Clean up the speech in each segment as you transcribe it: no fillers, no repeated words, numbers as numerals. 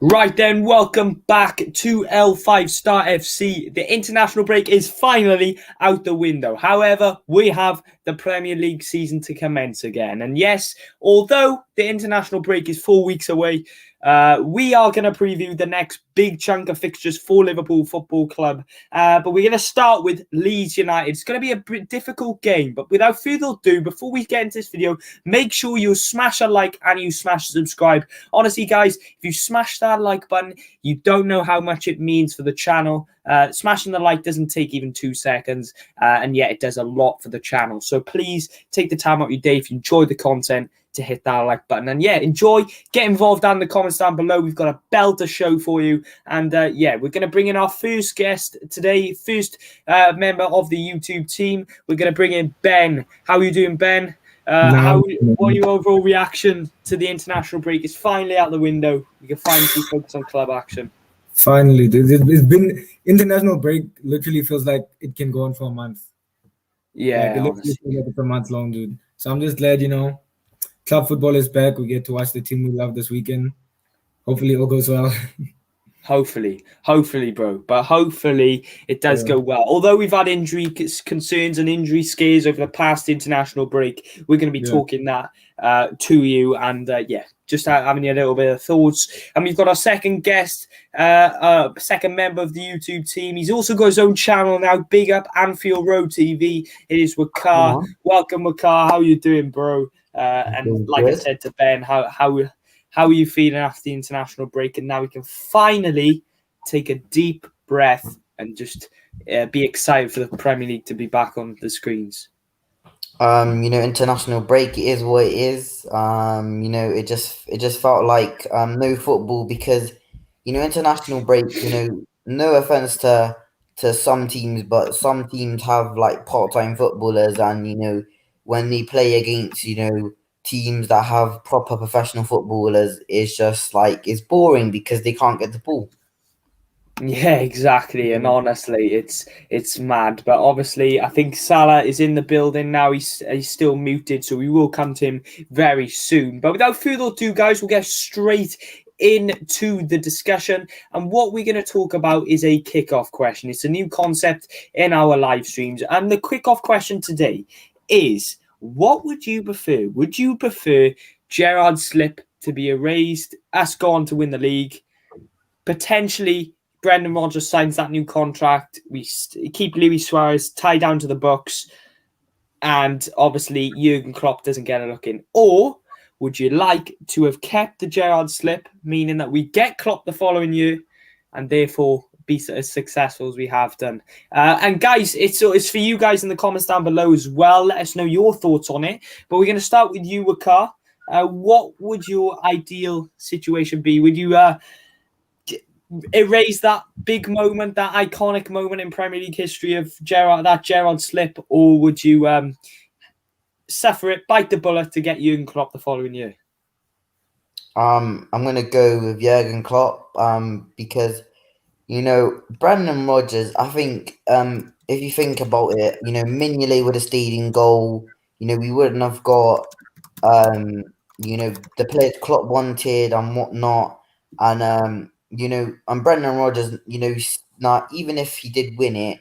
Right then, welcome back to L5 Star FC. The international break is finally out the window. However, we have the Premier League season to commence again. And yes, although the international break is 4 weeks away, we are going to preview the next big chunk of fixtures for Liverpool Football Club. But we're going to start with Leeds United. It's going to be a difficult game. But without further ado, before we get into this video, make sure you smash a like and you smash subscribe. Honestly, guys, if you smash that like button, you don't know how much it means for the channel. Smashing the like doesn't take even 2 seconds, and yet it does a lot for the channel. So please take the time out of your day if you enjoy the content to hit that like button. And yeah, enjoy, get involved down in the comments down below. We've got a belter show for you. And yeah, we're going to bring in our first guest today, first member of the YouTube team. We're going to bring in Ben. How are you doing, Ben? What are your overall reaction to the international break? It's finally out the window. We can finally focus on club action. Finally, it's been international break. Literally feels like it can go on for a month. Yeah, like, it literally feels like it's a month long, dude. So I'm just glad, club football is back. We get to watch the team we love this weekend. Hopefully, all goes well. Hopefully, bro. But hopefully it does go well. Although we've had injury concerns and injury scares over the past international break, we're going to be talking that to you. And yeah, just having a little bit of thoughts. And we've got our second guest, second member of the YouTube team. He's also got his own channel now. Big up Anfield Road TV. It is Wakar. Welcome, Wakar. How you doing, bro? And like I said to Ben, how are you feeling after the international break? And now we can finally take a deep breath and just be excited for the Premier League to be back on the screens. International break is what it is. It just felt like no football because, international break, no offense to some teams, but some teams have like part-time footballers and, when they play against, teams that have proper professional footballers, it's just like it's boring because they can't get the ball. Yeah, exactly. And honestly, it's mad. But obviously, I think Salah is in the building now. He's still muted, so we will come to him very soon. But without further ado, guys, we'll get straight into the discussion. And what we're going to talk about is a kickoff question. It's a new concept in our live streams. And the kickoff question today is, what would you prefer? Would you prefer Gerrard's slip to be erased, us go on to win the league, potentially Brendan Rodgers signs that new contract, we keep Luis Suarez tied down to the books, and obviously Jurgen Klopp doesn't get a look in? Or would you like to have kept the Gerrard slip, meaning that we get Klopp the following year and therefore be as successful as we have done? And guys, it's for you guys in the comments down below as well. Let us know your thoughts on it. But we're going to start with you, Wakar. What would your ideal situation be? Would you erase that big moment, that iconic moment in Premier League history of Gerrard slip, or would you suffer it, bite the bullet to get Jurgen Klopp the following year? I'm going to go with Jurgen Klopp because, Brendan Rodgers, I think if you think about it, Mignolet would have stayed in goal. We wouldn't have got, the players Klopp wanted and whatnot. And, and Brendan Rodgers, not even if he did win it,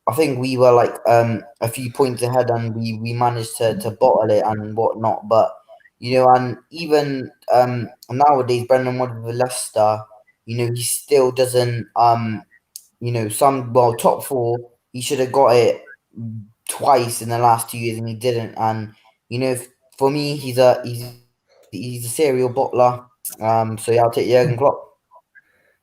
I think we were like a few points ahead and we managed to bottle it and whatnot. But, and even nowadays, Brendan Rodgers with Leicester, he still doesn't, top four, he should have got it twice in the last 2 years and he didn't. And, for me, he's a serial bottler. So yeah, I'll take Jurgen Klopp.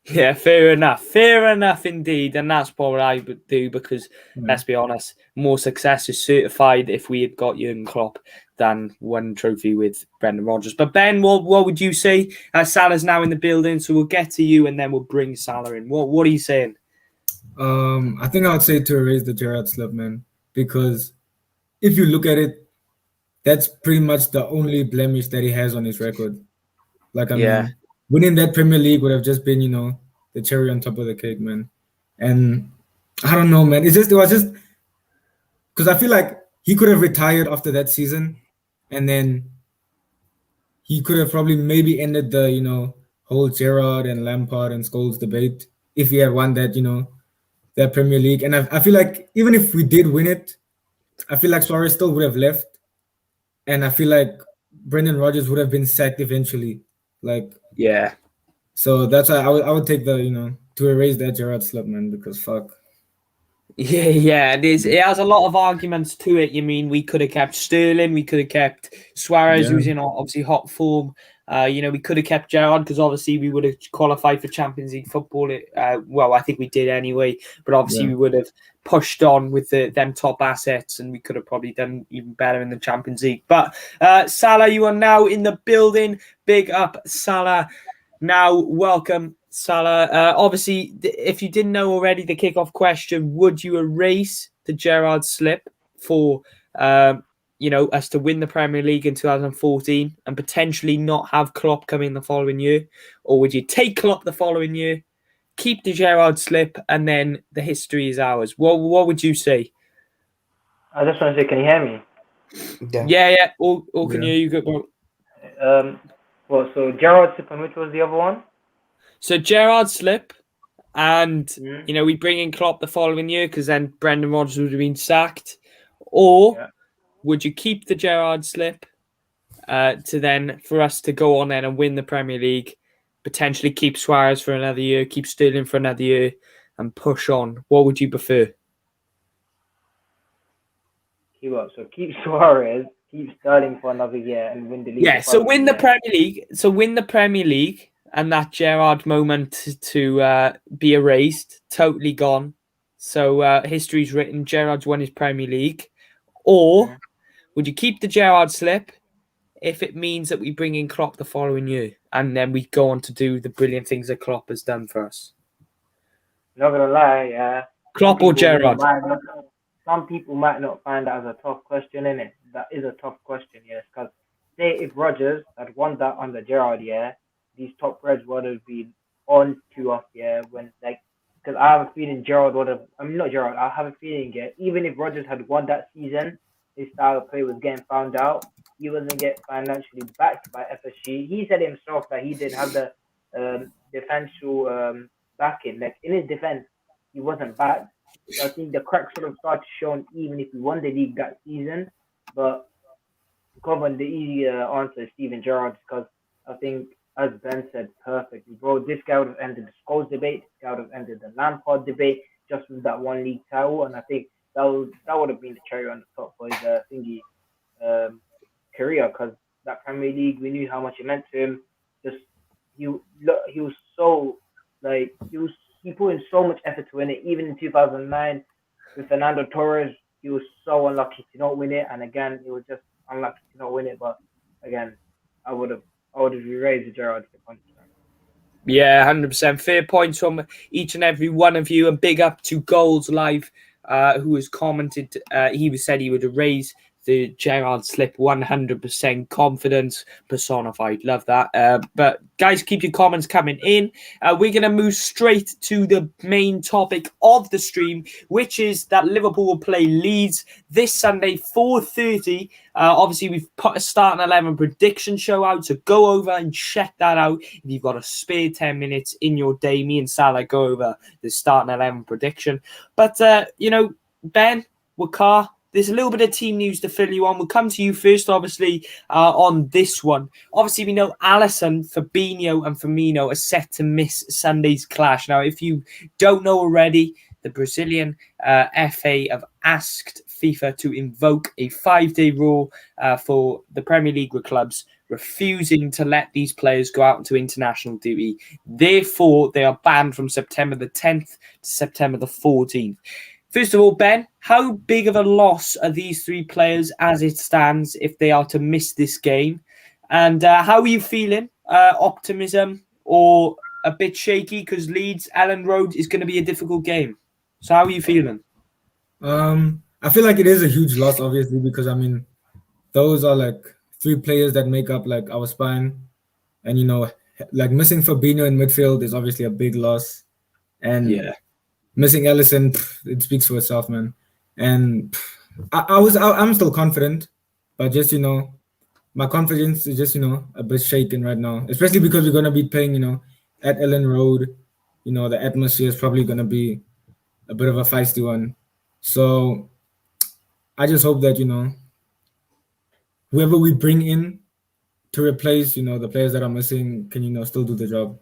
Yeah, fair enough indeed. And that's what I would do because, let's be honest, more success is certified if we had got Jurgen Klopp than one trophy with Brendan Rodgers. But Ben, what would you say? Salah's now in the building, so we'll get to you and then we'll bring Salah in. What are you saying? I think I would say to erase the Gerrard slip, man, because if you look at it, that's pretty much the only blemish that he has on his record. Like, I mean, winning that Premier League would have just been, the cherry on top of the cake, man. And I don't know, man. It was just because I feel like he could have retired after that season, and then he could have probably maybe ended the, whole Gerrard and Lampard and Scholes debate if he had won that, that Premier League. And I feel like even if we did win it, I feel like Suarez still would have left. And I feel like Brendan Rodgers would have been sacked eventually. Yeah. So that's why I would take the, to erase that Gerrard slip, man, because fuck. Yeah, it has a lot of arguments to it. You mean we could have kept Sterling, we could have kept Suarez, who's in obviously hot form. We could have kept Gerrard because obviously we would have qualified for Champions League football. Well, I think we did anyway, but obviously we would have pushed on with them top assets, and we could have probably done even better in the Champions League. But Salah, you are now in the building. Big up, Salah. Now, welcome, Salah. Obviously, if you didn't know already, the kickoff question: would you erase the Gerrard slip for us to win the Premier League in 2014 and potentially not have Klopp come in the following year? Or would you take Klopp the following year, keep the Gerrard slip, and then the history is ours? What would you say? I just want to say, can you hear me? Yeah. All can hear you. Good. So Gerrard slip, and which was the other one? So Gerrard slip, and we bring in Klopp the following year because then Brendan Rodgers would have been sacked. Or would you keep the Gerrard slip for us to go on then and win the Premier League, potentially keep Suarez for another year, keep Sterling for another year, and push on? What would you prefer? Keep Suarez, keep Sterling for another year, and win the league. Yeah, so win the Premier League. So win the Premier League, and that Gerrard moment to be erased, totally gone. So history's written. Gerrard's won his Premier League. Or would you keep the Gerrard slip if it means that we bring in Klopp the following year, and then we go on to do the brilliant things that Klopp has done for us? Not gonna lie, Klopp or Gerrard? Some people might not find that as a tough question, innit? That is a tough question, yes. Because say if Rodgers had won that under Gerrard, these top Reds would have been on to us, because I have a feeling Gerrard would have. I mean, not Gerrard. I have a feeling, even if Rodgers had won that season, his style of play was getting found out. He wasn't getting financially backed by FSG. He said himself that he didn't have the defensive backing. Like in his defense, he wasn't backed. So I think the cracks sort of started showing even if we won the league that season. But covering the easy answer is Steven Gerrard, because I think, as Ben said perfectly, bro, this guy would have ended the Scholes debate. This guy would have ended the Lampard debate just with that one league title. And I think that would have been the cherry on the top for his career, because that Premier League, we knew how much it meant to him. He was so he put in so much effort to win it. Even in 2009 with Fernando Torres, he was so unlucky to not win it. And again, he was just unlucky to not win it. But again, I would have erased the Gerrard for 100%. Yeah, 100%. Fair points from each and every one of you. And big up to Goals Live, who has commented. He said he would erase the Gerrard slip. 100% confidence personified. Love that. But guys, keep your comments coming in. We're going to move straight to the main topic of the stream, which is that Liverpool will play Leeds this Sunday, 4:30. Obviously, we've put a starting 11 prediction show out, so go over and check that out. If you've got a spare 10 minutes in your day, me and Salah go over the starting 11 prediction. But, Ben, Wakar, there's a little bit of team news to fill you on. We'll come to you first, obviously, on this one. Obviously, we know Alisson, Fabinho and Firmino are set to miss Sunday's clash. Now, if you don't know already, the Brazilian FA have asked FIFA to invoke a 5-day rule for the Premier League with clubs refusing to let these players go out into international duty. Therefore, they are banned from September the 10th to September the 14th. First of all, Ben, how big of a loss are these three players as it stands if they are to miss this game? And how are you feeling? Optimism or a bit shaky because Leeds, Ellen Road is going to be a difficult game. So how are you feeling? I feel like it is a huge loss, obviously, because, those are like three players that make up like our spine. And, like missing Fabinho in midfield is obviously a big loss. And missing Alisson, it speaks for itself, man. And I'm still confident, but just my confidence is just, a bit shaken right now, especially because we're going to be playing, at Ellen Road. The atmosphere is probably going to be a bit of a feisty one. So I just hope that, whoever we bring in to replace, the players that are missing can, still do the job.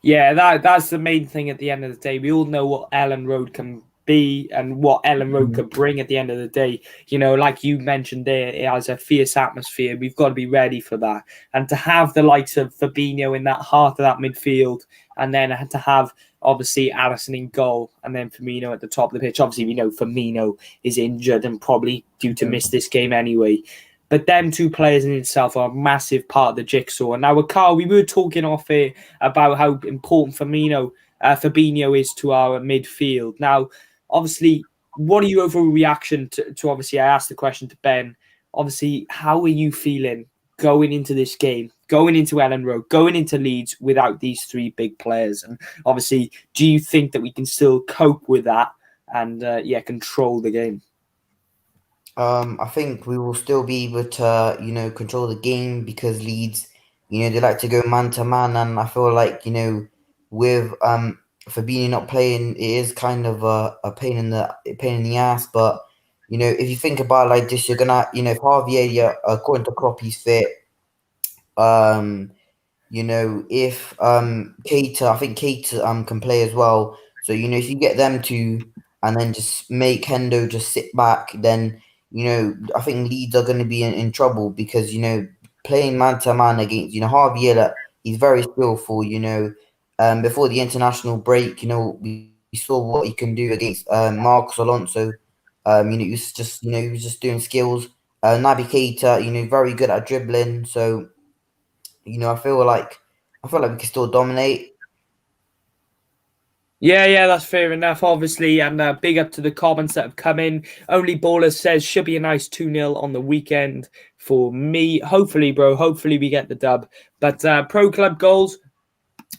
Yeah, that's the main thing at the end of the day. We all know what Ellen Road can be and what Ellen Road could bring at the end of the day. Like you mentioned there, it has a fierce atmosphere. We've got to be ready for that. And to have the likes of Fabinho in that heart of that midfield, and then to have, obviously, Alisson in goal, and then Firmino at the top of the pitch. Obviously, we know Firmino is injured and probably due to miss this game anyway. But them two players in itself are a massive part of the jigsaw. And now, Carl, we were talking off here about how important Fabinho is to our midfield. Now, obviously, what are your overall reaction to obviously, I asked the question to Ben, obviously, how are you feeling going into this game, going into Ellen Road, going into Leeds without these three big players? And obviously, do you think that we can still cope with that and, control the game? I think we will still be able to, control the game because Leeds, they like to go man to man, and I feel like, with Fabinho not playing, it is kind of a pain in the ass. But if you think about it like this, you're gonna, if Javier, according to Klopp, he's fit. If Keita, I think Keita can play as well. So if you get them to, and then just make Hendo just sit back, then I think Leeds are going to be in trouble because playing man to man against Javier, he's very skillful. Before the international break, we saw what he can do against Marcos Alonso. He was just doing skills. Naby Keita, very good at dribbling. So. I feel like we can still dominate. Yeah, that's fair enough, obviously. And big up to the comments that have come in. Only Baller says, should be a nice 2-0 on the weekend for me. Hopefully, bro. Hopefully we get the dub. But pro club goals,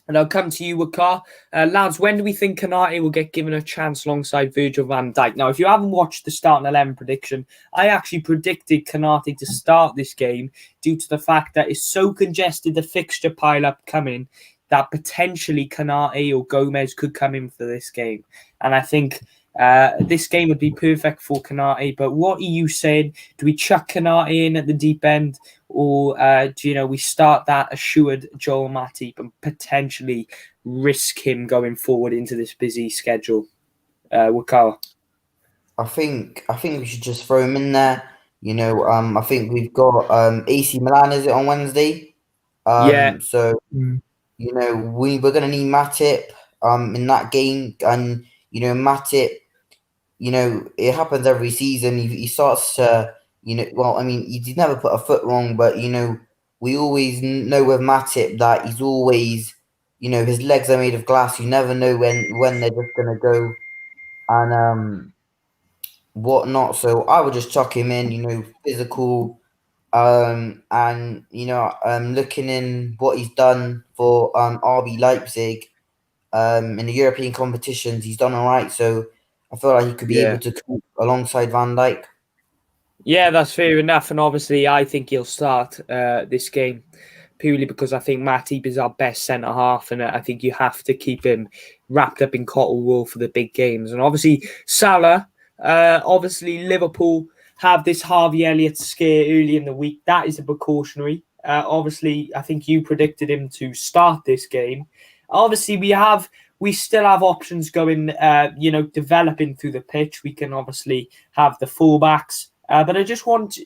and I'll come to you, Wakar. Lads, when do we think Kanate will get given a chance alongside Virgil van Dijk? Now, if you haven't watched the starting 11 prediction, I actually predicted Kanate to start this game due to the fact that it's so congested, the fixture pile-up coming, that potentially Kanate or Gomez could come in for this game. And I think this game would be perfect for Kanate. But what are you saying? Do we chuck Kanate in at the deep end? Or do we start that assured Joel Matip and potentially risk him going forward into this busy schedule? Wakawa. I think we should just throw him in there. I think we've got AC Milan, is it on Wednesday? Yeah. So we're gonna need Matip in that game, and Matip, it happens every season. He starts to he's never put a foot wrong, but we always know with Matip that he's always, his legs are made of glass. You never know when they're just gonna go and whatnot. So I would just chuck him in, physical, and looking in what he's done for RB Leipzig in the European competitions, he's done all right. So I feel like he could be able to cope alongside Van Dijk. Yeah, that's fair enough. And obviously, I think he'll start this game purely because I think Matip is our best centre-half, and I think you have to keep him wrapped up in cotton wool for the big games. And obviously, Salah, obviously Liverpool have this Harvey Elliott scare early in the week. That is a precautionary. Obviously, I think you predicted him to start this game. Obviously, we still have options going, developing through the pitch. We can obviously have the fullbacks. But I just want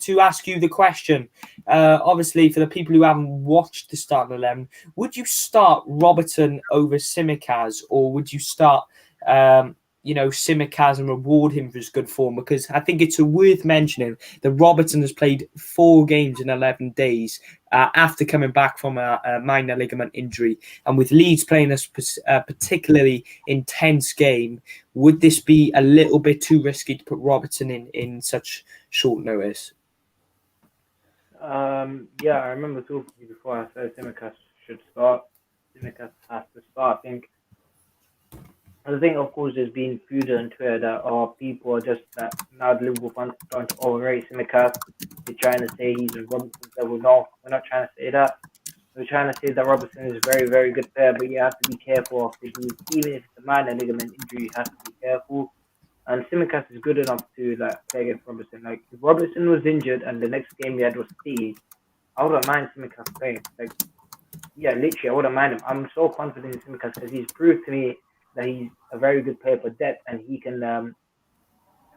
to ask you the question. Obviously, for the people who haven't watched the starting 11, would you start Robertson over Tsimikas, or would you start, Tsimikas and reward him for his good form? Because I think it's worth mentioning that Robertson has played 4 games in 11 days after coming back from a minor ligament injury. And with Leeds playing a particularly intense game, would this be a little bit too risky to put Robertson in such short notice? Yeah, I remember talking to you before. I said Tsimikas should start. Tsimikas has to start. I think, of course, there's been feud on Twitter that people are just that now the Liverpool fans are starting to overrate Tsimikas. you're trying to say he's a Robertson's level. No, we're not trying to say that. We're trying to say that Robertson is a very, very good player, but you have to be careful of the dude. Even if it's a minor ligament injury, you have to be careful. And Simicast is good enough to play against Robertson. Like if Robertson was injured and the next game we had was City, I wouldn't mind Simicast playing. Yeah, literally, I wouldn't mind him. I'm so confident in Simicast because he's proved to me that he's a very good player for depth and he can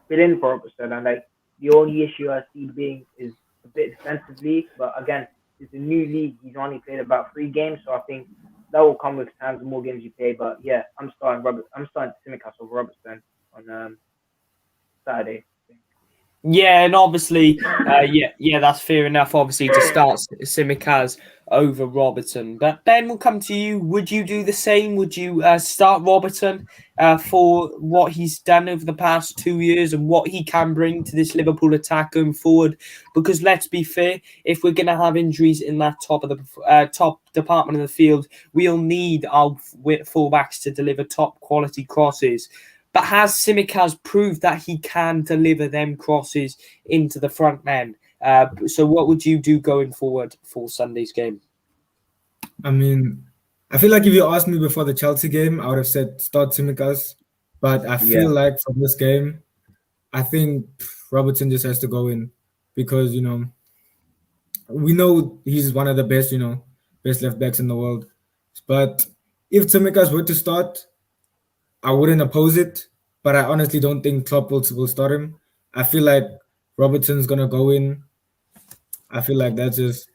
fill in for Robertson. And the only issue I see being is a bit defensively, but again, it's a new league. He's only played about 3 games, so I think that will come with time. The more games you play, but yeah, I'm starting Simicast over Robertson on Saturday. Yeah, and obviously, that's fair enough. Obviously, to start Simicast over Robertson. But Ben, we'll come to you. Would you do the same? Would you start Robertson for what he's done over the past 2 years and what he can bring to this Liverpool attack going forward? Because let's be fair, if we're going to have injuries in that top of the top department of the field, we'll need our fullbacks to deliver top quality crosses. But has Simicast proved that he can deliver them crosses into the front men? So what would you do going forward for Sunday's game? I mean, I feel like if you asked me before the Chelsea game, I would have said start Simicast. But I feel like from this game, I think Robertson just has to go in because, we know he's one of the best, best left backs in the world. But if Simicast were to start, I wouldn't oppose it, but I honestly don't think Klopp will start him. I feel like Robertson's gonna go in. I feel like that's just,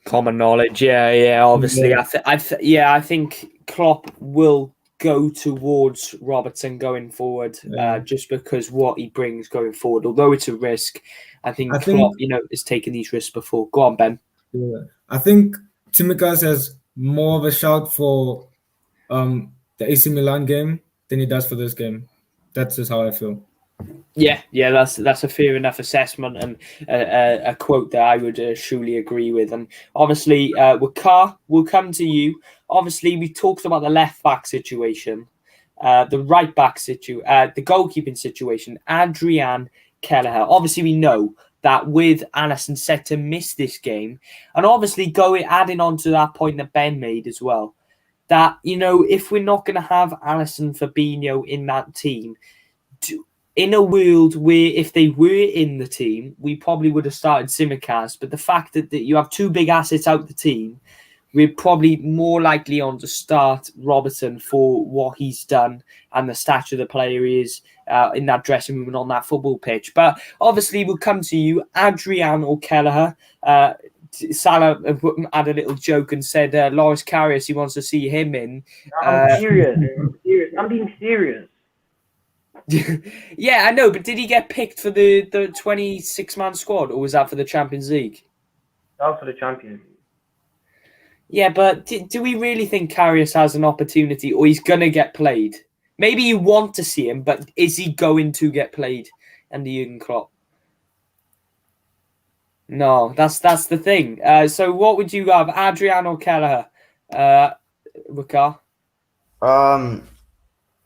common knowledge. Yeah. Obviously, I think Klopp will go towards Robertson going forward, just because what he brings going forward. Although it's a risk, I think Klopp, is taking these risks before. Go on, Ben. Yeah, I think Tsimikas has more of a shout for the AC Milan game than he does for this game. That's just how I feel. Yeah, that's a fair enough assessment and a quote that I would surely agree with. And obviously, Wakar, we'll come to you. Obviously, we talked about the left back situation, the right back situation, the goalkeeping situation. Adrian Kelleher. Obviously, we know that with Alisson set to miss this game, and obviously adding on to that point that Ben made as well, that if we're not going to have Alisson, Fabinho in that team. In a world where if they were in the team, we probably would have started Simicast. But the fact that you have 2 big assets out the team, we're probably more likely on to start Robertson for what he's done and the stature of the player he is in that dressing room and on that football pitch. But obviously, we'll come to you, Adrian or Kelleher. Salah had a little joke and said Loris Karius, he wants to see him in. I'm serious. I'm being serious. Yeah, I know, but did he get picked for the 26-man squad, or was that for the Champions League? That was for the Champions League. Yeah, but do we really think Karius has an opportunity, or he's going to get played? Maybe you want to see him, but is he going to get played under Jurgen Klopp? No, that's the thing. So what would you have, Adrian or Kelleher? Wakar?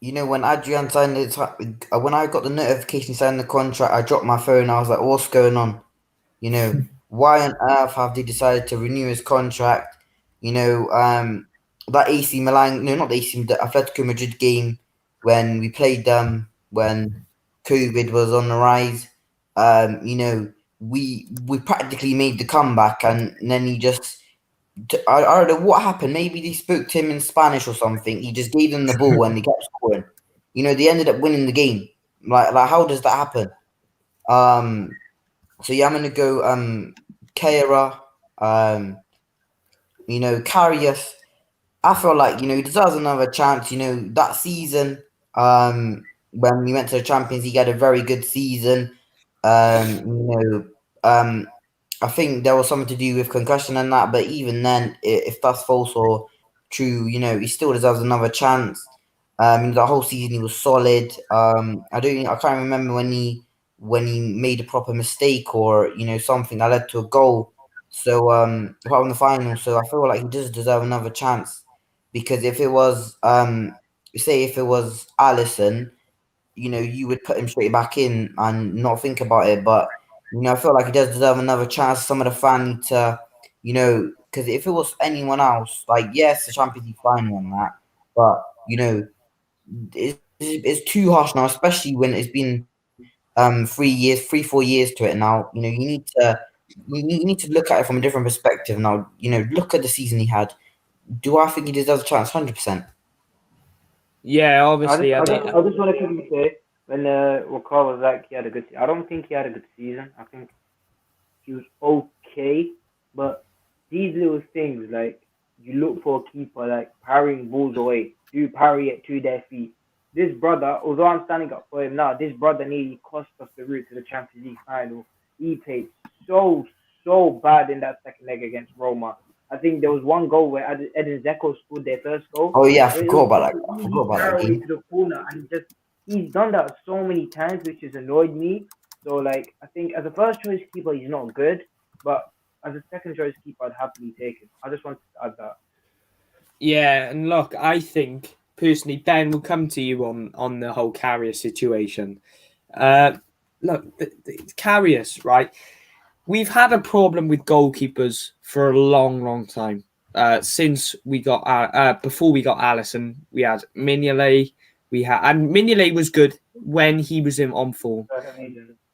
When Adrian signed when I got the notification he signed the contract, I dropped my phone. I was like, what's going on? Why on earth have they decided to renew his contract? That AC Milan, no, not the AC, the Atletico Madrid game when we played them when COVID was on the rise. We practically made the comeback, and then he just. I don't know what happened. Maybe they spoke to him in Spanish or something. He just gave them the ball and they kept scoring. They ended up winning the game. Like how does that happen? So yeah, I'm gonna go Keira, Karius. I feel like he deserves another chance. That season, when we went to the Champions League, he had a very good season. I think there was something to do with concussion and that, but even then, if that's false or true, he still deserves another chance. The whole season he was solid. I can't remember when he made a proper mistake or something that led to a goal. So apart from the final, so I feel like he does deserve another chance because if it was if it was Alisson, you would put him straight back in and not think about it, but. I feel like he does deserve another chance. Some of the fans need to, because if it was anyone else, like yes, the Champions League final and that, but it's too harsh now, especially when it's been 4 years to it now. You need to look at it from a different perspective now. Look at the season he had. Do I think he deserves a chance? 100%. Yeah, I obviously. just want to quickly say when Wakar was like he had a good season. I don't think he had a good season. I think he was okay, but these little things like you look for a keeper like parrying balls away, do parry it to their feet. This brother, although I'm standing up for him now, this brother nearly cost us the route to the Champions League final. He played so bad in that second leg against Roma. I think there was one goal where Edin Dzeko scored their first goal. Oh yeah, I It forgot was about just that. I an forgot easy about that parry game. to the corner, and he's done that so many times, which has annoyed me. So like I think as a first choice keeper, he's not good, but as a second choice keeper, I'd happily take him. I just wanted to add that. Yeah, and look, I think personally, Ben will come to you on the whole Carrier situation. Look, the Carriers, right? We've had a problem with goalkeepers for a long time. Since we got before we got Allison, we had Mignolet. And Mignolet was good when he was in on form.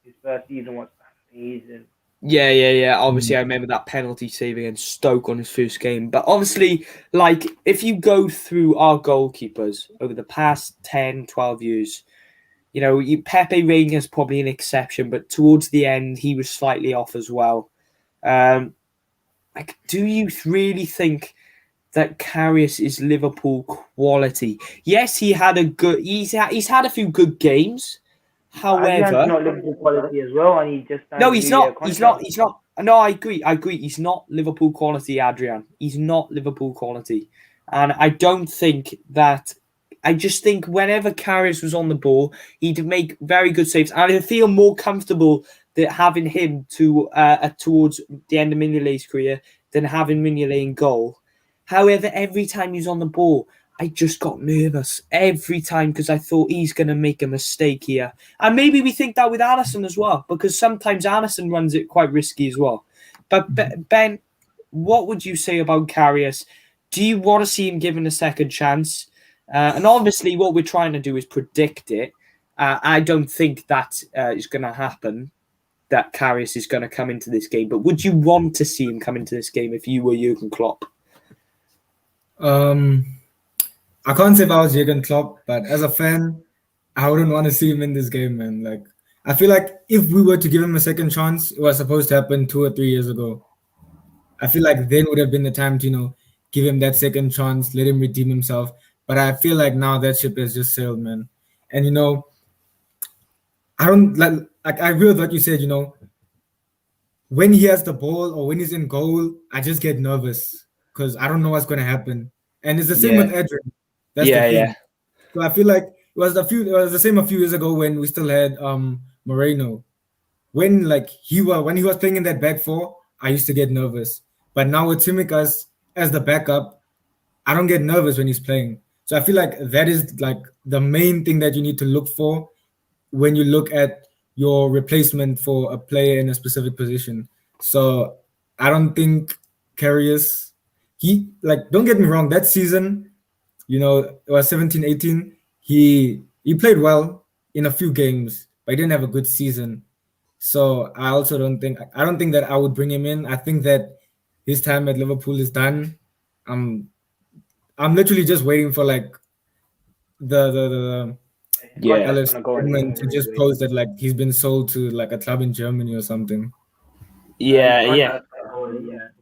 His first season was amazing. Yeah. Obviously, I remember that penalty save against Stoke on his first game. But obviously, like, if you go through our goalkeepers over the past 10, 12 years, Pepe Reina is probably an exception, but towards the end, he was slightly off as well. Do you really think that Karius is Liverpool quality? Yes, he's had a few good games. However, not Liverpool quality as well, and he just no, he's not. He's not. No, I agree. He's not Liverpool quality, Adrian. He's not Liverpool quality, and I don't think that. I just think whenever Karius was on the ball, he'd make very good saves, and I feel more comfortable that having him towards the end of Mignolet's career than having Mignolet in goal. However, every time he's on the ball, I just got nervous every time because I thought he's going to make a mistake here. And maybe we think that with Allison as well, because sometimes Allison runs it quite risky as well. But Ben, what would you say about Karius? Do you want to see him given a second chance? And obviously, what we're trying to do is predict it. I don't think that is going to happen, that Karius is going to come into this game. But would you want to see him come into this game if you were Jurgen Klopp? I can't say if I was Jurgen Klopp, but as a fan, I wouldn't want to see him in this game, man. Like, I feel like if we were to give him a second chance, it was supposed to happen 2 or 3 years ago. I feel like then would have been the time to, give him that second chance, let him redeem himself. But I feel like now that ship has just sailed, man. And I don't like I agree with what you said, when he has the ball or when he's in goal, I just get nervous because I don't know what's gonna happen. And it's the same with Adrian. That's the thing. Yeah. So I feel like it was the same a few years ago when we still had Moreno. When he was playing in that back four, I used to get nervous. But now with Tsimikas as the backup, I don't get nervous when he's playing. So I feel like that is like the main thing that you need to look for when you look at your replacement for a player in a specific position. So I don't think Karius, don't get me wrong, that season, it was 17-18, he played well in a few games, but he didn't have a good season. So I also don't think that I would bring him in. I think that his time at Liverpool is done. I'm literally just waiting for the LFC to just post that he's been sold to a club in Germany or something. Yeah. It's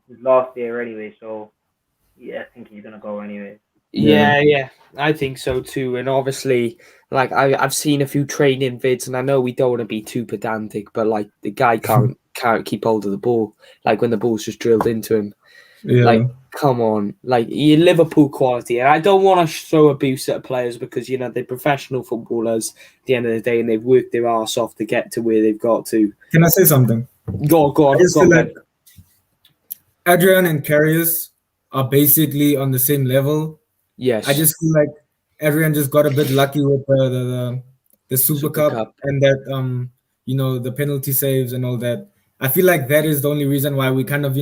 his last year anyway, so yeah, I think he's gonna go anyway. Yeah, I think so too. And obviously, I've seen a few training vids, and I know we don't want to be too pedantic, but the guy can't keep hold of the ball. When the ball's just drilled into him. Yeah. Come on, you're Liverpool quality, and I don't want to throw abuse at players because they're professional footballers at the end of the day, and they've worked their arse off to get to where they've got to. Can I say something? Go on. I just feel like Adrian and Karius are basically on the same level. Yes. I just feel like Adrian just got a bit lucky with the Super Cup and that the penalty saves and all that. I feel like that is the only reason why we kind of,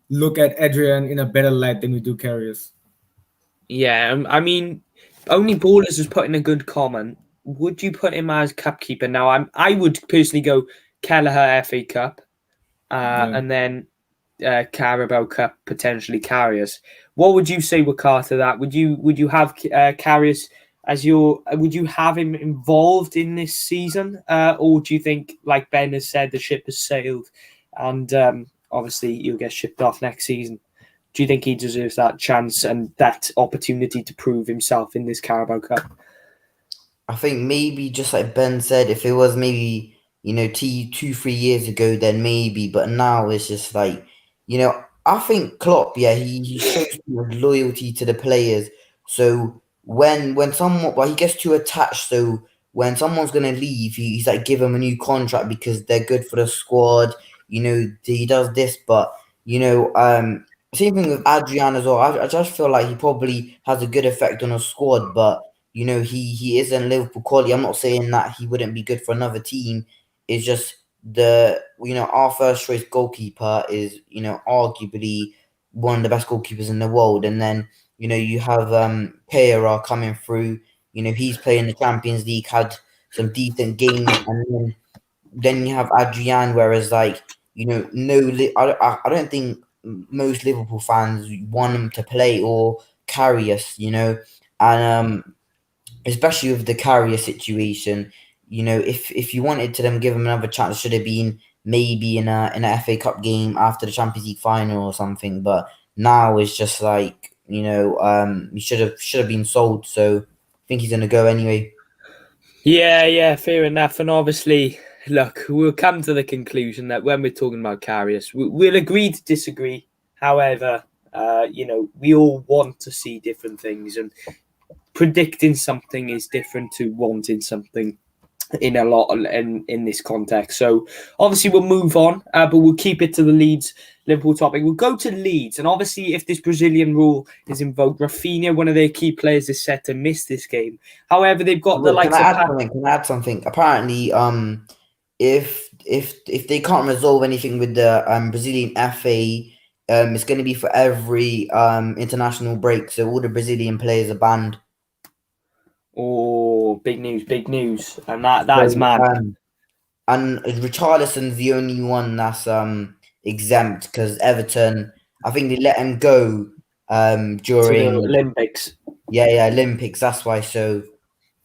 look at Adrian in a better light than we do Karius. Yeah, I mean, only Ballers has put in a good comment. Would you put him as cup keeper? Now, I would personally go Kelleher FA Cup, and then Carabao Cup, potentially Karius. What would you say, Wakar, to that? Would you have Karius as would you have him involved in this season, or do you think, like Ben has said, the ship has sailed, and obviously he'll get shipped off next season? Do you think he deserves that chance and that opportunity to prove himself in this Carabao Cup? I think maybe just like Ben said, if it was maybe 2-3 years ago, then maybe. But now it's just like I think Klopp, yeah, he shows loyalty to the players. So when someone, well, he gets too attached. So when someone's gonna leave, he's like give them a new contract because they're good for the squad. He does this, but same thing with Adrian as well. I just feel like he probably has a good effect on a squad, but he isn't Liverpool quality. I'm not saying that he wouldn't be good for another team. It's just our first choice goalkeeper is arguably one of the best goalkeepers in the world, and then you have Pereira coming through. He's playing the Champions League, had some decent games, and then you have Adrian. Whereas I don't think most Liverpool fans want him to play or carry us. And especially with the carrier situation, if you wanted to them give him another chance, should have been maybe in a FA Cup game after the Champions League final or something. But now it's just like he should have been sold. So I think he's gonna go anyway. Yeah, fair enough. And obviously, look, we'll come to the conclusion that when we're talking about Karius, we'll agree to disagree. However, we all want to see different things, and predicting something is different to wanting something in a lot in this context. So obviously we'll move on, but we'll keep it to the Leeds Liverpool topic. We'll go to Leeds, and obviously if this Brazilian rule is invoked, Rafinha, one of their key players, is set to miss this game. However, they've got the likes Can I add something? Apparently, if they can't resolve anything with the Brazilian FA, it's going to be for every international break. So all the Brazilian players are banned. Oh, big news, and that is mad. And Richarlison's the only one that's exempt because Everton, I think they let him go during the Olympics. Yeah, Olympics. That's why. So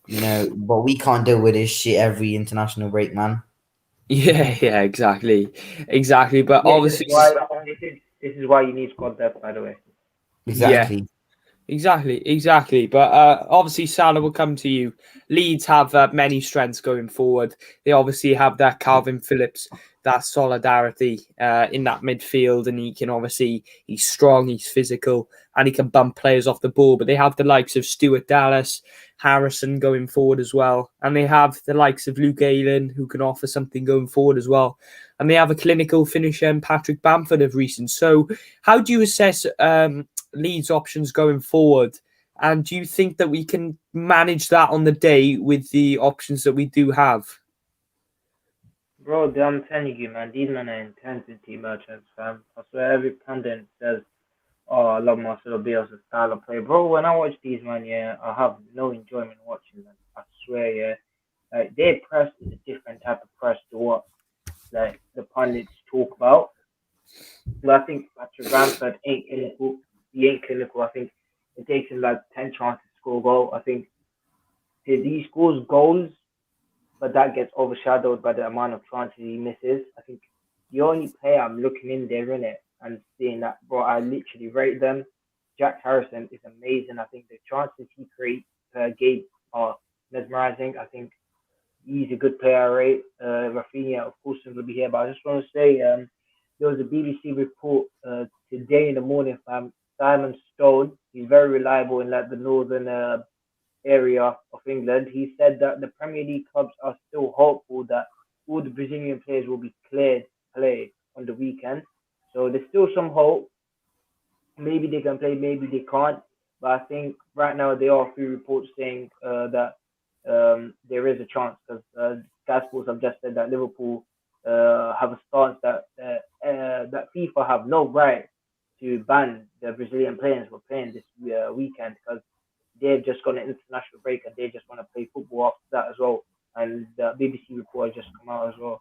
but we can't deal with this shit every international break, man. Yeah, exactly. But Yeah, obviously, this is why you need squad depth, by the way. Exactly. Yeah. Exactly. But obviously, Salah will come to you. Leeds have many strengths going forward. They obviously have that Calvin Phillips, that solidarity in that midfield, and he's strong, he's physical, and he can bump players off the ball. But they have the likes of Stuart Dallas, Harrison going forward as well, and they have the likes of Luke Ayling, who can offer something going forward as well. And they have a clinical finisher in Patrick Bamford of recent. So how do you assess Leeds options going forward, and do you think that we can manage that on the day with the options that we do have? Bro, I'm telling you, man, these men are intensity merchants, fam. I swear every pundit says, "Oh, I love Marcelo Bielsa's style of play." Bro, when I watch these men, yeah, I have no enjoyment watching them. I swear, yeah. Their press is a different type of press to what like the pundits talk about. But I think Patrick Bamford ain't clinical. He ain't clinical. I think it takes him like 10 chances to score a goal. I think he scores goals, but that gets overshadowed by the amount of chances he misses. I think the only player I'm looking in there in it and seeing that, bro, I literally rate them. Jack Harrison is amazing. I think the chances he creates per game are mesmerizing. I think he's a good player, right? Rafinha, of course, will be here, but I just want to say there was a BBC report today in the morning from Simon Stone. He's very reliable in like the northern area of England. He said that the Premier League clubs are still hopeful that all the Brazilian players will be cleared to play on the weekend. So there's still some hope. Maybe they can play, maybe they can't. But I think right now there are a few reports saying that there is a chance because Sky Sports have just said that Liverpool have a stance that that FIFA have no right to ban the Brazilian players from playing this weekend because they've just got an international break and they just want to play football after that as well. And the BBC report has just come out as well.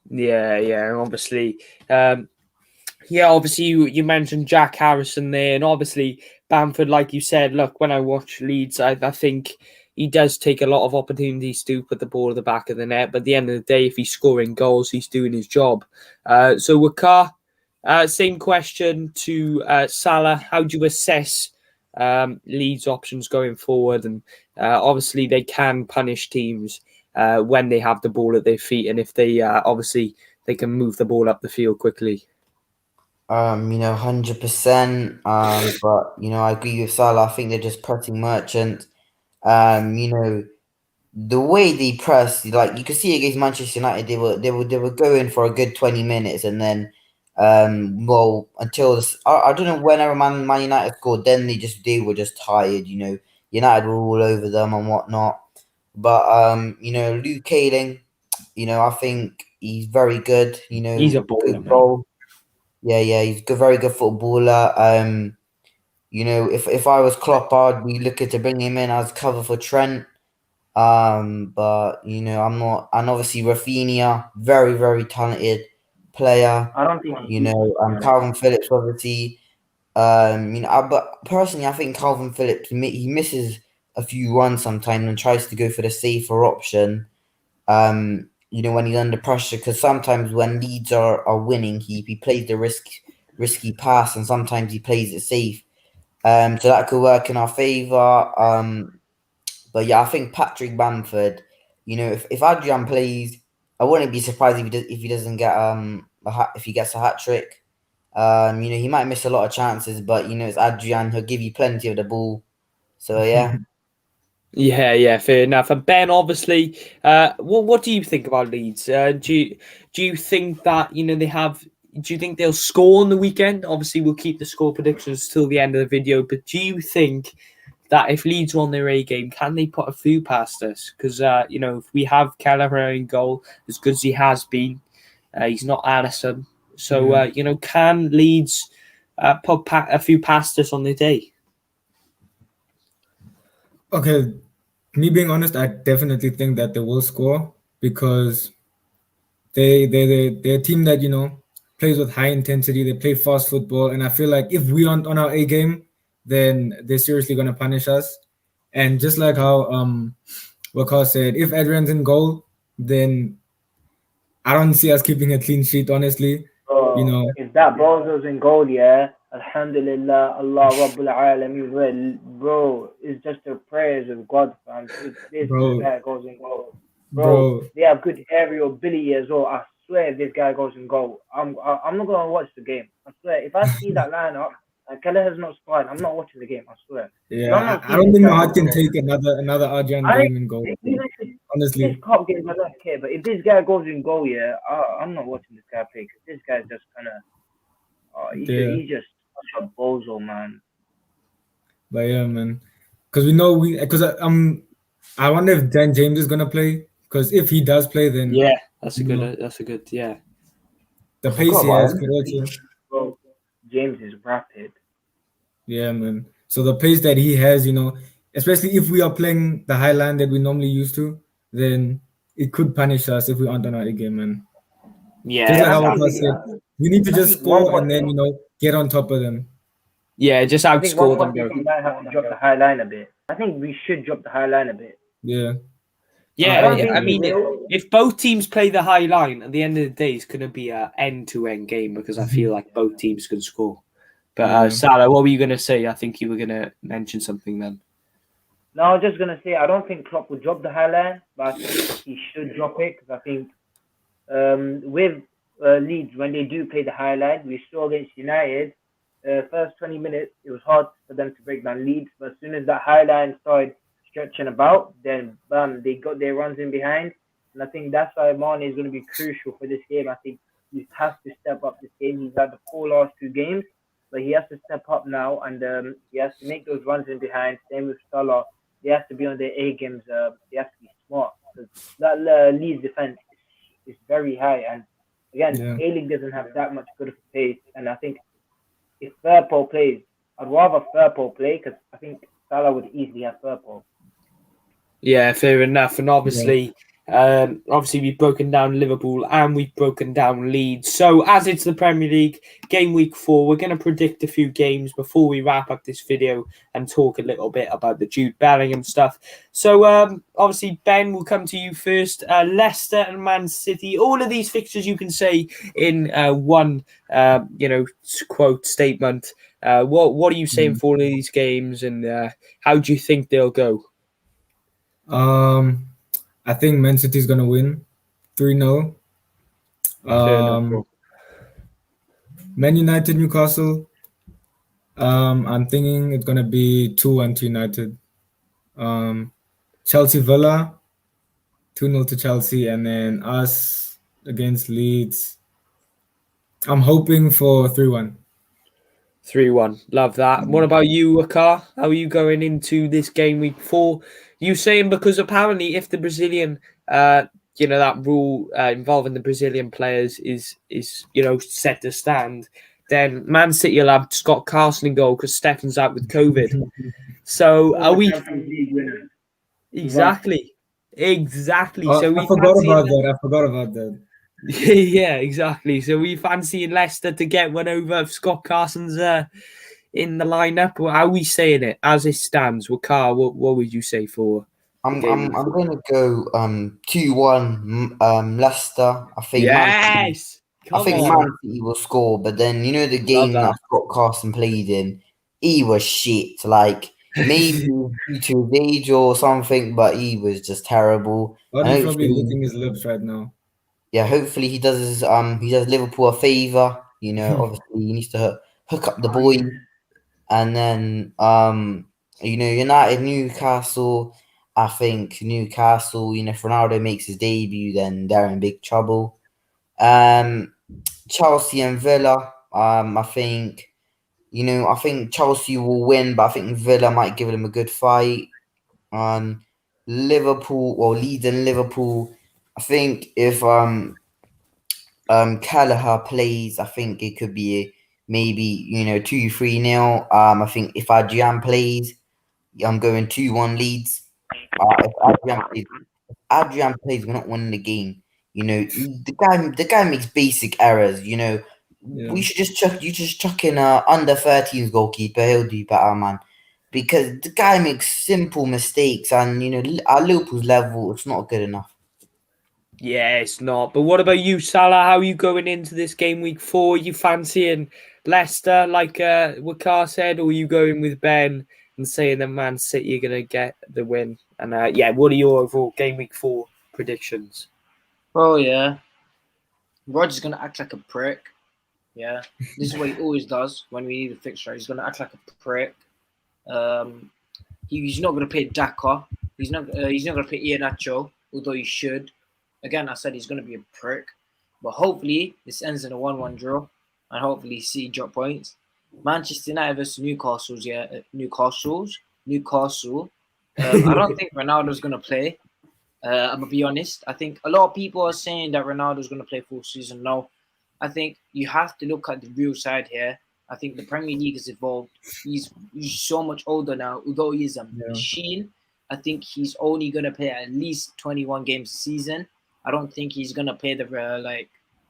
Yeah, obviously. Obviously you mentioned Jack Harrison there, and obviously Bamford, like you said, look, when I watch Leeds, I think he does take a lot of opportunities to put the ball at the back of the net, but at the end of the day, if he's scoring goals, he's doing his job. So Wakar, same question to Salah. How do you assess Leeds' options going forward? And obviously they can punish teams when they have the ball at their feet, and if they obviously they can move the ball up the field quickly. 100%. But I agree with Salah. I think they're just pressing Merchant. The way they pressed, like you could see against Manchester United, they were going for a good 20 minutes, and then until this, I don't know, whenever Man United scored, then they were just tired. United were all over them and whatnot. But Luke Ayling, I think he's very good. He's a baller, good goal. Yeah, he's a very good footballer. If I was Klopp, I'd be looking to bring him in as cover for Trent. But I'm not. And obviously Rafinha, very, very talented player. I don't think Calvin Phillips, obviously. But personally, I think Calvin Phillips, he misses a few runs sometimes and tries to go for the safer option. When he's under pressure, because sometimes when Leeds are winning, he plays the risky pass, and sometimes he plays it safe. So that could work in our favor. But yeah, I think Patrick Bamford. If Adrian plays, I wouldn't be surprised if he doesn't get if he gets a hat trick. He might miss a lot of chances, but it's Adrian. He'll give you plenty of the ball. So yeah. Yeah, fair enough. And Ben, obviously, what do you think about Leeds? Do you think that they have? Do you think they'll score on the weekend? Obviously, we'll keep the score predictions till the end of the video. But do you think that if Leeds are on their A game, can they put a few past us? Because if we have Kelleher in goal, as good as he has been, he's not Alisson. So can Leeds put a few past us on the day? Okay, me being honest, I definitely think that they will score because they're a team that plays with high intensity. They play fast football, and I feel like if we aren't on our A game, then they're seriously gonna punish us. And just like how Wakar said, if Adrian's in goal, then I don't see us keeping a clean sheet. Honestly, if that Bozo's in goal, Alhamdulillah, Allah Rabbul Alameen, well, bro, it's just the prayers of God, fam. If this guy goes in goal, bro, they have good aerial ability as well. I swear, if this guy goes in goal, I'm not gonna watch the game. I swear, if I see that lineup and Kelleher's not scoring, I'm not watching the game. I swear. Yeah, I don't think my heart can take another Arjan game in goal. Honestly, this cup game, I don't care. But if this guy goes in goal, I'm not watching this guy play because this guy's just kind of, he's just such a bozo, man. But yeah, man, because I wonder if Dan James is gonna play. Because if he does play, then that's a good The pace he has could also. Bro, James is rapid. Yeah, man. So the pace that he has, especially if we are playing the high line that we normally used to, then it could punish us if we aren't on our A game, man. Yeah, just like how I said, we need to just score and then get on top of them. Yeah, just outscore them. We might have to drop the high line a bit. I think we should drop the high line a bit. Yeah. I mean, if both teams play the high line, at the end of the day, it's going to be an end-to-end game because I feel like both teams can score. But Salah, what were you going to say? I think you were going to mention something then. No, I was just going to say, I don't think Klopp will drop the high line, but I think he should drop it because I think with Leeds, when they do play the high line, we saw against United, first 20 minutes, it was hard for them to break down Leeds. But as soon as that high line started stretching about, then bam, they got their runs in behind. And I think that's why Mane is going to be crucial for this game. I think he has to step up this game. He's had the 4 last 2 games, but he has to step up now and he has to make those runs in behind. Same with Salah. They have to be on their A games. They have to be smart. because that Leeds defense is very high, and again, Yeah. A-League doesn't have that much good of a pace, and I think if Firpo plays, I'd rather Firpo play because I think Salah would easily have Firpo. Yeah, fair enough. And obviously, we've broken down Liverpool and we've broken down Leeds. So as it's the Premier League, game week 4, we're going to predict a few games before we wrap up this video and talk a little bit about the Jude Bellingham stuff. So obviously, Ben, we'll come to you first. Leicester and Man City. All of these fixtures you can say in one, quote statement. What are you saying for all of these games, and how do you think they'll go? I think Man City is gonna win 3-0. Man United, Newcastle. I'm thinking it's gonna be 2-1 to United. Chelsea Villa, 2-0 to Chelsea, and then us against Leeds. I'm hoping for 3-1. 3-1. Love that. What about you, Akar? How are you going into this game week 4? You saying because apparently if the Brazilian, that rule involving the Brazilian players is set to stand, then Man City will have Scott Carson in goal because Stefan's out with COVID. So are we? Exactly. So we I forgot about that. Yeah, exactly. So we fancying Leicester to get one over if Scott Carson's in the lineup. Or how are we saying it as it stands? Wakar, what would you say for? I'm going to go 2-1 Leicester. I think Man City will score, but then the game that Scott Carson played in, he was shit. Like maybe due to his age or something, but he was just terrible. But he's probably licking his lips right now. Yeah, hopefully he does Liverpool a favour. Obviously he needs to hook up the boy, and then United, Newcastle. I think Newcastle, if Ronaldo makes his debut, then they're in big trouble. Chelsea and Villa. I think Chelsea will win, but I think Villa might give them a good fight. Liverpool or Leeds and Liverpool. I think if Kelleher plays, I think it could be maybe 2-3-0. I think if Adrian plays, I'm going 2-1 Leeds. If Adrian plays, we're not winning the game. The guy makes basic errors. We should just chuck in a under 13s goalkeeper. He'll do better, man. Because the guy makes simple mistakes, and at Liverpool's level, it's not good enough. Yeah, it's not. But what about you, Salah? How are you going into this game week 4? You fancying Leicester, like Wakar said, or are you going with Ben and saying that Man City are going to get the win? And what are your overall game week 4 predictions? Oh, yeah. Roger's going to act like a prick. Yeah. This is what he always does when we need a fixture. He's going to act like a prick. He's not going to play Daka. He's not going to play Iheanacho, although he should. Again, I said he's going to be a prick. But hopefully, this ends in a 1-1 draw. And hopefully, City drop points. Manchester United versus Newcastle. Newcastle. I don't think Ronaldo's going to play. I'm going to be honest. I think a lot of people are saying that Ronaldo's going to play full season. No. I think you have to look at the real side here. I think the Premier League has evolved. He's so much older now. Although he is a machine, I think he's only going to play at least 21 games a season. I don't think he's going to play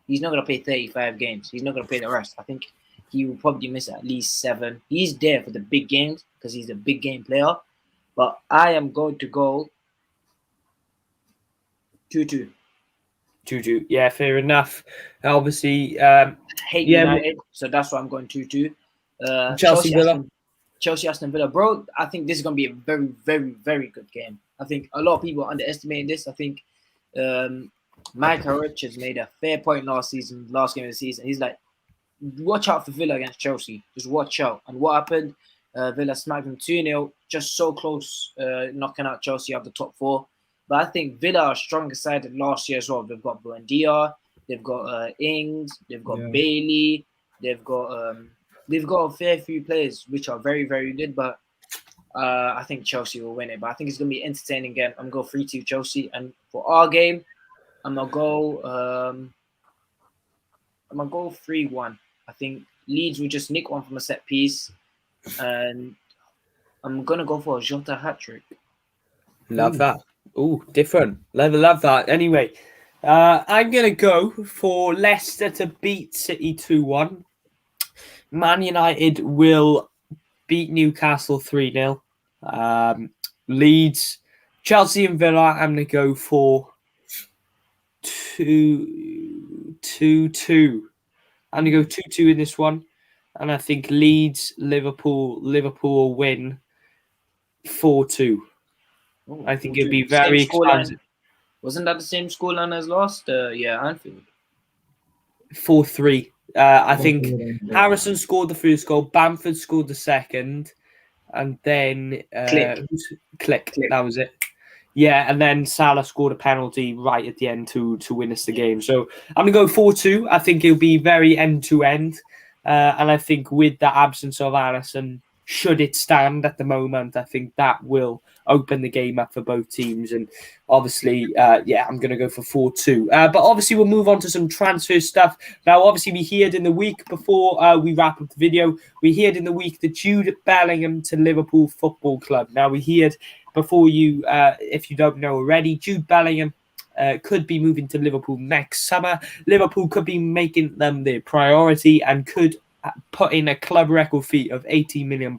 he's not going to play 35 games. He's not going to play the rest. I think he will probably miss at least 7. He's there for the big games because he's a big game player. But I am going to go 2-2. 2-2. Yeah, fair enough. Obviously, hate United, so that's why I'm going 2-2. Chelsea Aston Villa, bro. I think this is going to be a very, very, very good game. I think a lot of people are underestimating this. I think Michael Richards made a fair point last game of the season. He's like, watch out for Villa against Chelsea. Just watch out. And what happened? Villa smacked them 2-0, just so close, knocking out Chelsea out of the top 4. But I think Villa are stronger side than last year as well. They've got Buendia, they've got Ings, they've got Bailey, they've got a fair few players which are very, very good. But I think Chelsea will win it, but I think it's going to be entertaining game. I'm going to go 3-2 Chelsea. And for our game, I'm going to go 3-1. I think Leeds will just nick one from a set piece. And I'm going to go for a Jota hat-trick. Love that. Oh, different. Love that. Anyway, I'm going to go for Leicester to beat City 2-1. Man United will beat Newcastle 3-0. Leeds, Chelsea and Villa, I'm going to go for 2-2. I'm going to go 2-2 in this one. And I think Leeds, Liverpool will win 4-2. I think it'd be very exciting. Wasn't that the same scoreline as last? Anfield. 4-3. I think Harrison scored the first goal, Bamford scored the second, and then Click. That was it. Yeah, and then Salah scored a penalty right at the end to win us the game. So I'm going to go 4-2. I think it'll be very end-to-end. And I think with the absence of Alisson, should it stand at the moment, I think that will open the game up for both teams. And obviously, I'm going to go for 4-2. But obviously, we'll move on to some transfer stuff. Now, obviously, we heard in the week before we wrap up the video, we heard in the week that Jude Bellingham to Liverpool Football Club. Now, we heard before you, if you don't know already, Jude Bellingham could be moving to Liverpool next summer. Liverpool could be making them their priority and could put in a club record fee of £80 million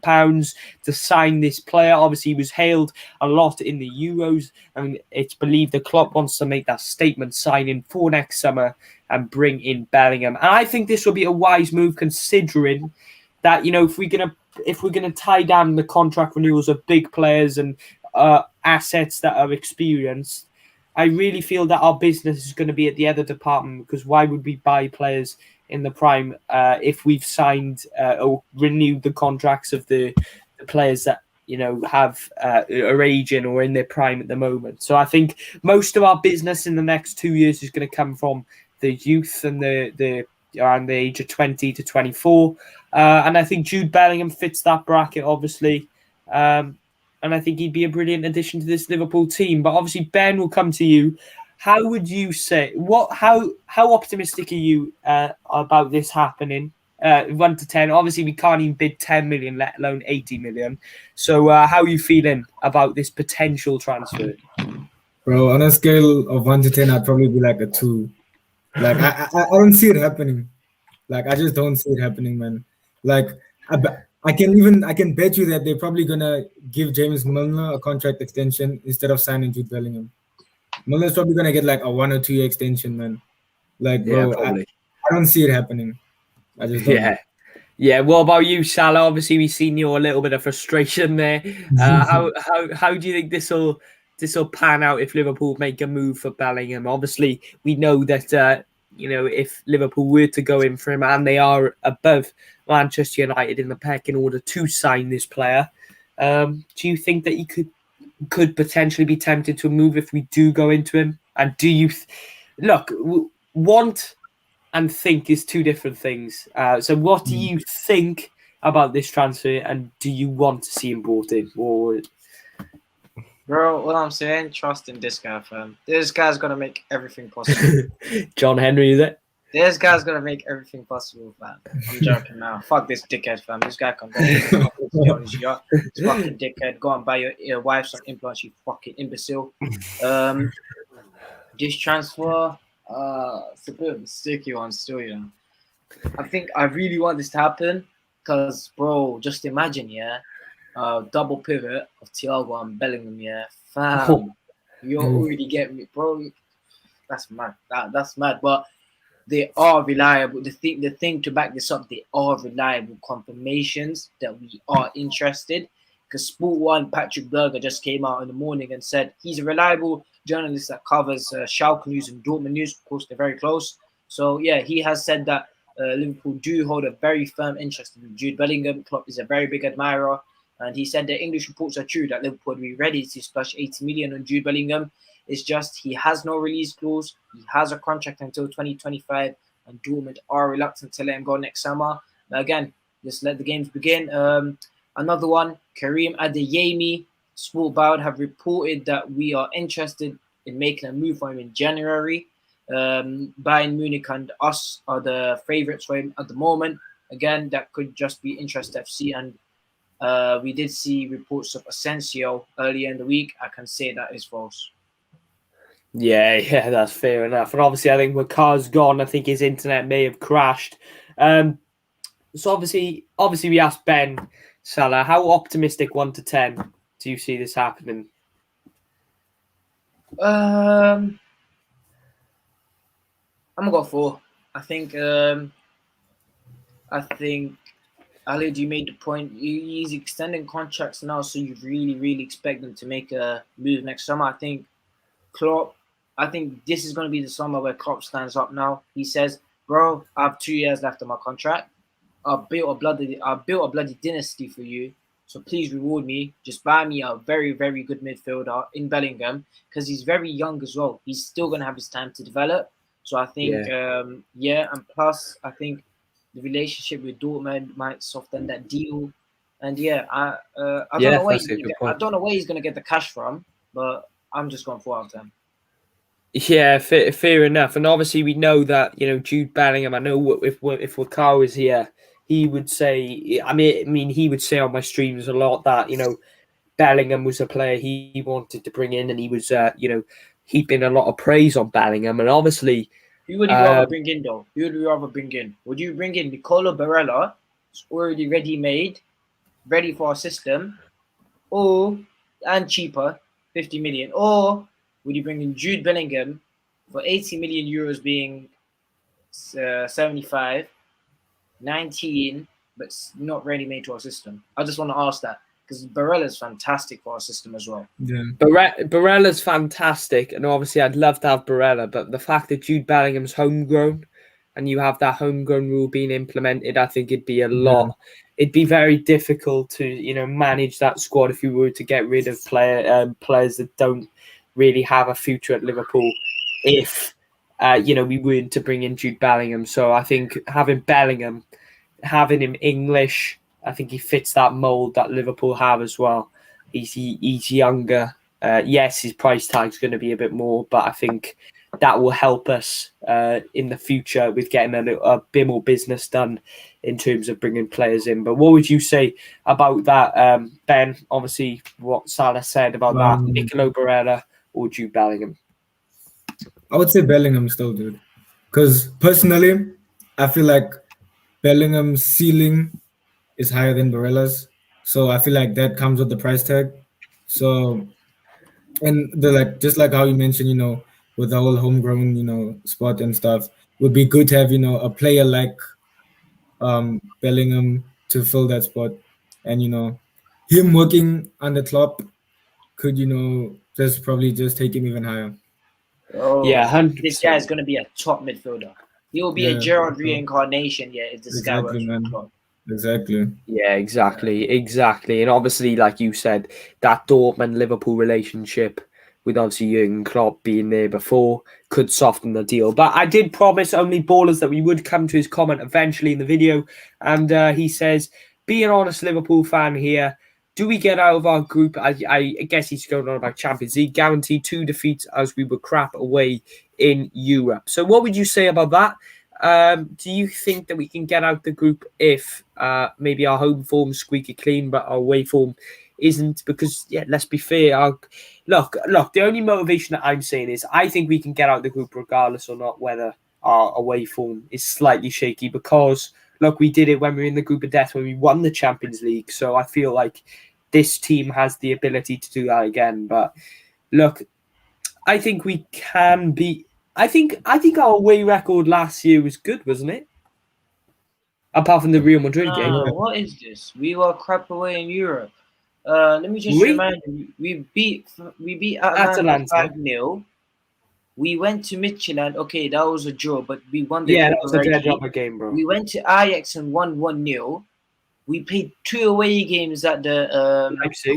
to sign this player. Obviously, he was hailed a lot in the Euros, and it's believed the club wants to make that statement signing for next summer and bring in Bellingham. And I think this will be a wise move, considering that, you know, if we're gonna tie down the contract renewals of big players and assets that are experienced, I really feel that our business is going to be at the other department, because why would we buy players in the prime if we've signed or renewed the contracts of the players that, you know, are aging or in their prime at the moment? So I think most of our business in the next 2 years is going to come from the youth and the around the age of 20 to 24. And I think Jude Bellingham fits that bracket, obviously. And I think he'd be a brilliant addition to this Liverpool team. But obviously, Ben, will come to you. How would you say, how optimistic are you about this happening? 1 to 10. Obviously, we can't even bid 10 million, let alone 80 million. So how are you feeling about this potential transfer? Bro, on a scale of 1 to 10, I'd probably be like a 2. Like, I don't see it happening. Like, I just don't see it happening, man. Like, I can bet you that they're probably gonna give James Milner a contract extension instead of signing Jude Bellingham. Milner's probably gonna get like a 1 or 2 year extension, man. Like, bro, I don't see it happening. I just don't. Yeah. What about you, Salah? Obviously, we've seen you a little bit of frustration there. How do you think this will pan out if Liverpool make a move for Bellingham? Obviously, we know that if Liverpool were to go in for him, and they are above Manchester United in the pecking order to sign this player, do you think that he could potentially be tempted to move if we do go into him? And do you want and think is two different things. So what do you think about this transfer, and do you want to see him brought in? Bro, what I'm saying, trust in this guy, fam. This guy's gonna make everything possible. John Henry, is it? This guy's gonna make everything possible, fam. I'm joking now. Fuck this dickhead, fam. This guy can go on his yacht. This fucking dickhead. Go and buy your wife some implants, you fucking imbecile. This transfer, it's a bit of a sticky one still, you know. I think I really want this to happen because, bro, just imagine, double pivot of Thiago and Bellingham, fam. You already get me, bro. That's mad. That's mad. But they are reliable. The thing to back this up, they are reliable confirmations that we are interested. Because Sport 1, Patrick Berger just came out in the morning and said he's a reliable journalist that covers Schalke news and Dortmund news. Of course, they're very close. So, he has said that Liverpool do hold a very firm interest in Jude Bellingham. Klopp is a very big admirer. And he said that English reports are true, that Liverpool would be ready to splash 80 million on Jude Bellingham. It's just he has no release clause. He has a contract until 2025. And Dortmund are reluctant to let him go next summer. But again, just let the games begin. Another one, Kareem Adeyemi. Sportbound have reported that we are interested in making a move for him in January. Bayern Munich and us are the favourites for him at the moment. Again, that could just be interest FC. And we did see reports of Asensio earlier in the week. I can say that is false. Yeah, that's fair enough. And obviously, I think when Carr's gone, I think his internet may have crashed. So obviously, we asked Ben Salah, how optimistic 1 to 10 do you see this happening? I'm gonna go 4. I think Ali, you made the point. He's extending contracts now, so you really expect them to make a move next summer. I think Klopp. I think this is going to be the summer where Klopp stands up now. He says, "Bro, I have 2 years left on my contract. I built a bloody dynasty for you. So please reward me. Just buy me a very good midfielder in Bellingham because he's very young as well. He's still going to have his time to develop. So I think, and plus I think the relationship with Dortmund might soften that deal. And I don't know where he's going to get the cash from, but I'm just going 4 out of 10. Yeah, fair enough. And obviously, we know that Jude Bellingham. I know if Wakar was here, he would say. I mean, he would say on my streams a lot that Bellingham was a player he wanted to bring in, and he was heaping a lot of praise on Bellingham. And obviously, who would you rather bring in though? Who would you rather bring in? Would you bring in Nicolo Barella, who's already ready-made, ready for our system, and cheaper, 50 million, or would you bring in Jude Bellingham for 80 million euros being 75, 19, but not ready made to our system? I just want to ask that because Barella's fantastic for our system as well. Yeah. Barella's fantastic, and obviously I'd love to have Barella, but the fact that Jude Bellingham's homegrown and you have that homegrown rule being implemented, I think it'd be a lot. Yeah. It'd be very difficult to manage that squad if you were to get rid of players that don't really have a future at Liverpool if we weren't to bring in Jude Bellingham. So I think having Bellingham, having him English, I think he fits that mold that Liverpool have as well. He's younger. Yes, his price tag's going to be a bit more, but I think that will help us in the future with getting a bit more business done in terms of bringing players in. But what would you say about that, Ben? Obviously, what Salah said about that, Nicolo Barella or Jude Bellingham? I would say Bellingham still, dude. Because personally, I feel like Bellingham's ceiling is higher than Barella's. So I feel like that comes with the price tag. So, and just like how you mentioned, with the whole homegrown, spot and stuff, would be good to have, a player like Bellingham to fill that spot. And, him working under Klopp could, just probably just take him even higher. Oh, yeah, 100%. This guy is going to be a top midfielder. He will be a Gerrard reincarnation, if this guy works for Klopp. Exactly. Yeah, exactly. And obviously, like you said, that Dortmund-Liverpool relationship with obviously Jurgen Klopp being there before could soften the deal. But I did promise only ballers that we would come to his comment eventually in the video. And he says, be an honest Liverpool fan here. Do we get out of our group? I guess he's going on about Champions League. Guaranteed 2 defeats as we were crap away in Europe. So what would you say about that? Do you think that we can get out the group if maybe our home form's squeaky clean, but our away form isn't? Because, let's be fair. Look, the only motivation that I'm saying is I think we can get out the group regardless or not whether our away form is slightly shaky because, look, we did it when we were in the group of death when we won the Champions League. So I feel like this team has the ability to do that again. But, look, I think we can be... I think our away record last year was good, wasn't it? Apart from the Real Madrid game. What is this? We were crap away in Europe. Let me just remind you, we beat Atalanta 5-0. We went to Midtjylland. Okay, that was a draw, but we won the that was a dead rubber game, bro. We went to Ajax and won 1-0. We played 2 away games at the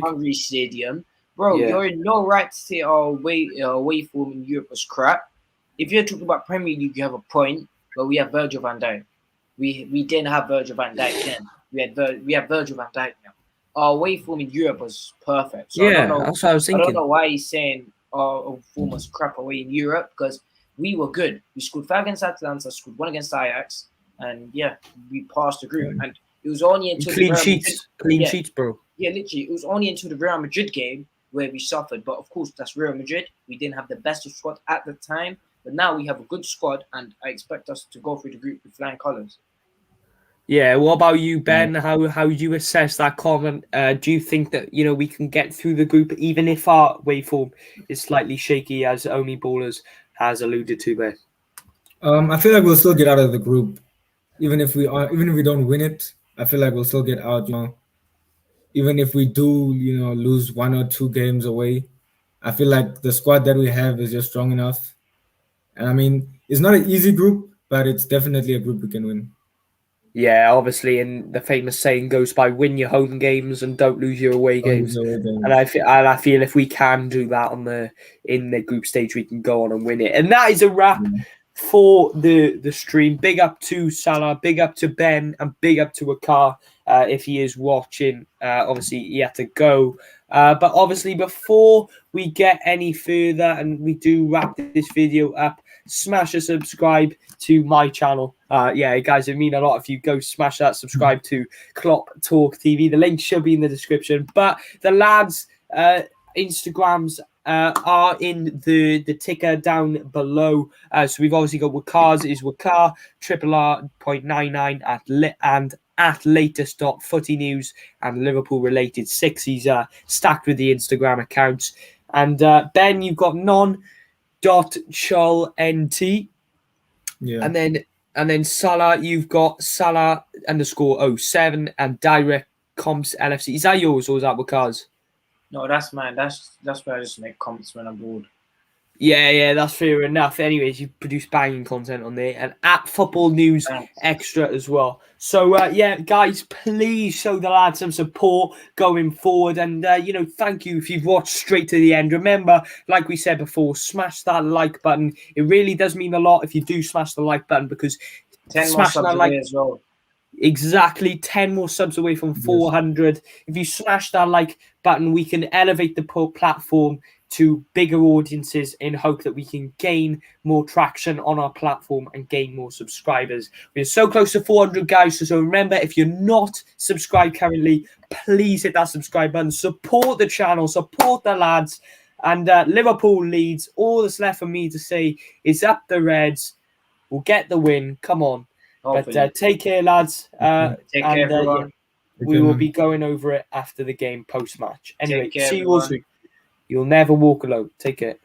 Hungary Stadium. Bro, you're in no right to say our away form in Europe was crap. If you're talking about Premier League, you have a point, but we have Virgil van Dijk. We didn't have Virgil van Dijk then. We have Virgil van Dijk now. our away form in Europe was perfect. So Yeah, that's what I was I don't thinking. know why he's saying our form was crap away in Europe, because we were good. We scored 5 against Atalanta, scored 1 against Ajax, and yeah, we passed the group. And it was only until the Clean Real Madrid, clean sheets, bro. yeah, literally, it was only until the Real Madrid game where we suffered. But of course, that's Real Madrid. We didn't have the best of squad at the time, but now we have a good squad, and I expect us to go through the group with flying colours. Yeah, what about you, Ben? How do you assess that comment? Do you think that we can get through the group even if our waveform is slightly shaky, as Omi Ballers has alluded to there? I feel like we'll still get out of the group, even if we don't win it. I feel like we'll still get out. Even if we do, lose 1 or 2 games away, I feel like the squad that we have is just strong enough. And I mean, it's not an easy group, but it's definitely a group we can win. Yeah, obviously, and the famous saying goes by: "Win your home games and don't lose your away games." And I feel if we can do that in the group stage, we can go on and win it. And that is a wrap for the stream. Big up to Salah, big up to Ben, and big up to Akar if he is watching. Obviously, he had to go. But obviously, before we get any further and we do wrap this video up, smash a subscribe to my channel. Yeah, guys, it mean a lot if you go smash that subscribe to Klopp Talk TV. The link should be in the description. But the lads' Instagrams are in the ticker down below. So we've obviously got Wakar's is Wakar, RRR.99 and at latest.footy news and Liverpool related sixies stacked with the Instagram accounts. And Ben, you've got non.chulnt. Yeah. And then Salah, you've got Salah_07 and direct comps LFC. Is that yours or is that Wakar's? No, that's mine. That's where I just make comments when I'm bored. Yeah, that's fair enough. Anyways, you produce banging content on there and at Football News Extra as well. So, yeah, guys, please show the lads some support going forward. And, thank you if you've watched straight to the end. Remember, like we said before, smash that like button. It really does mean a lot if you do smash the like button because 10 more subs away as well. Exactly, 10 more subs away from 400. If you smash that like button, we can elevate the platform to bigger audiences in hope that we can gain more traction on our platform and gain more subscribers. We're so close to 400, guys. So remember, if you're not subscribed currently, please hit that subscribe button. Support the channel, support the lads. And Liverpool Leeds, all that's left for me to say is up the Reds. We'll get the win. Come on. Hopefully. But take care, lads. Take care, everyone. We will be going over it after the game post-match. Anyway, Take care, see you all soon. You'll never walk alone. Take care.